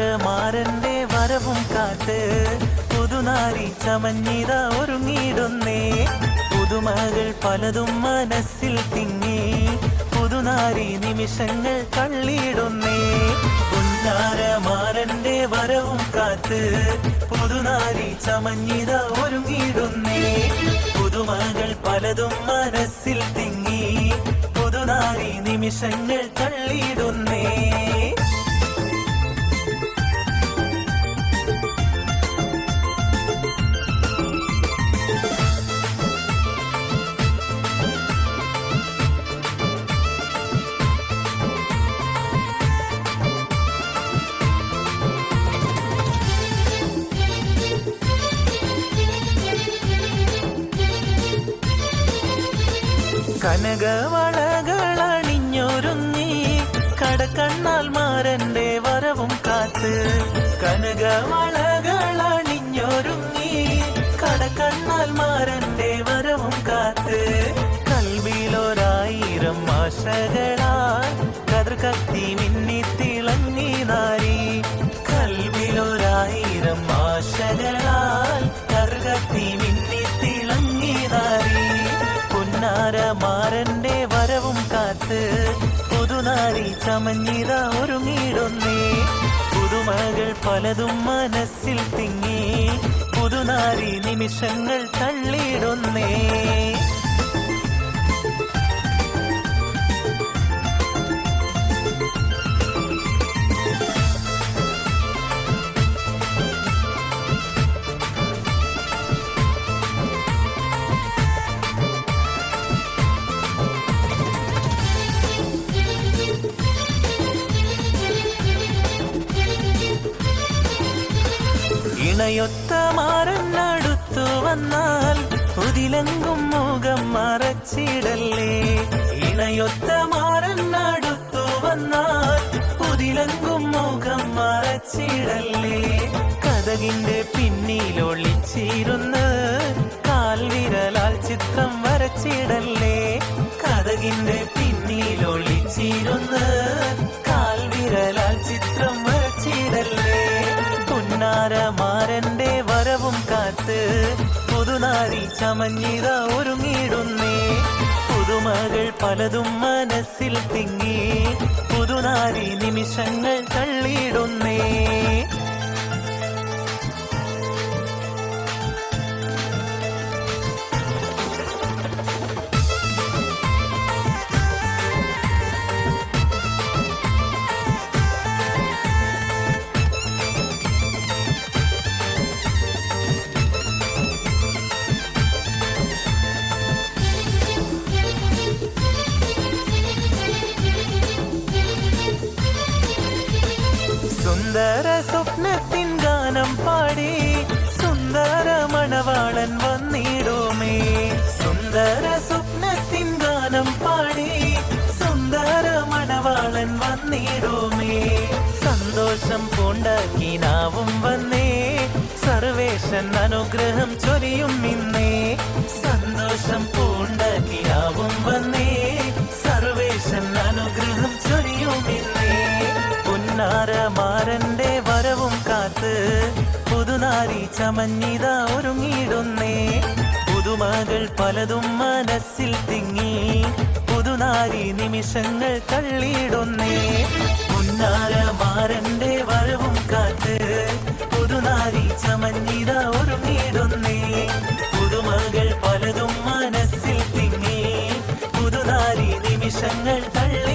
പുന്നാരമാരന്റെ വരവും കാത്ത് പുതുനാരി ചമഞ്ഞിത ഒരുങ്ങിയിടുന്നേ. പുതുമകൾ പലതും മനസ്സിൽ തിങ്ങി പുതുനാരി നിമിഷങ്ങൾ തള്ളിയിടുന്നേ. പുന്നാരമാരന്റെ വരവും കാത്ത് പുതുനാരി ചമഞ്ഞിത ഒരുങ്ങിയിടുന്നേ. പുതുമകൾ പലതും മനസ്സിൽ തിങ്ങി പുതുനാരി നിമിഷങ്ങൾ തള്ളിയിടുന്നേ. കനകവളകളണിഞ്ഞൊരുങ്ങി കടക്കണ്ണാൽ മാരന്റെ വരവും കാത്ത്. കനകവളകളണിഞ്ഞൊരുങ്ങി കടക്കണ്ണാൽ മാരന്റെ വരവും കാത്ത്. കൽവിലൊരായിരം ആശകളാൽ കതിർ കത്തി മിന്നി തിളങ്ങി നാരി. കൽവിലൊരായിരം ആശകളാൽ കതിർ കത്തി മിന്നി തിളങ്ങി നാരി. പുന്നാരമാരന്റെ വരവും കാത്ത് പുതുനാരി ചമഞ്ഞിത ഒരുങ്ങിയിടുന്നേ. പുതുമകൾ പലതും മനസ്സിൽ തിങ്ങി പുതുനാരി നിമിഷങ്ങൾ തള്ളിയിടുന്നേ. ഇണയൊത്ത മാറന്നടുത്തു വന്നാൽ ഉതിലെങ്കും മുഖം മറച്ചിടല്ലേ. ഇണയൊത്ത മാറന്നടുത്തു വന്നാൽ ഉതിലെങ്കും മുഖം മറച്ചിടല്ലേ. കതകിന്റെ പിന്നിലൊളിച്ചിരുന്ന് കാൽവിരലാൽ ചിത്രം വരച്ചിടല്ലേ. കതകിന്റെ പിന്നിലൊളിച്ചിരുന്ന് കാൽവിരലാൽ ചിത്രം വരച്ചിടല്ലേ. പുന്നാരമാരന്റെ വരവും കാത്ത് പുതുനാരി ചമഞ്ഞിത ഒരുങ്ങിയിടുന്നേ. പുതുമകൾ പലതും മനസ്സിൽ തിങ്ങി പുതുനാരി നിമിഷങ്ങൾ തള്ളിയിടുന്നേ. സുന്ദര സ്വപ്നത്തിൻ ഗാനം പാടി സുന്ദര മണവാളൻ വന്നിടുമേ. സുന്ദര സ്വപ്നത്തിൻ ഗാനം പാടി സുന്ദര മണവാളൻ വന്നിടുമേ. സന്തോഷം പൂണ്ടാക്കിനാവും വന്നേ സർവേശൻ അനുഗ്രഹം ചൊരിയും ഇന്നേ. സന്തോഷം പൂണ്ടാക്കിനാവും വന്നേ സർവേശൻ അനുഗ്രഹം ചൊരിയും ഇന്നേ. പുന്നാരമാരന്റെ വരവും കാത്ത് പുതുനാരി ചമഞ്ഞിത ഒരുങ്ങിയിടുന്നേ. പുതുമകൾ പലതും മനസ്സിൽ തിങ്ങി പുതുനാരി നിമിഷങ്ങൾ തള്ളിയിടുന്നേ. പുന്നാരമാരന്റെ വരവും കാത്ത് പുതുനാരി ചമഞ്ഞിത ഒരുങ്ങിയിടുന്നേ. പുതുമകൾ പലതും മനസ്സിൽ തിങ്ങി പുതുനാരി നിമിഷങ്ങൾ തള്ളി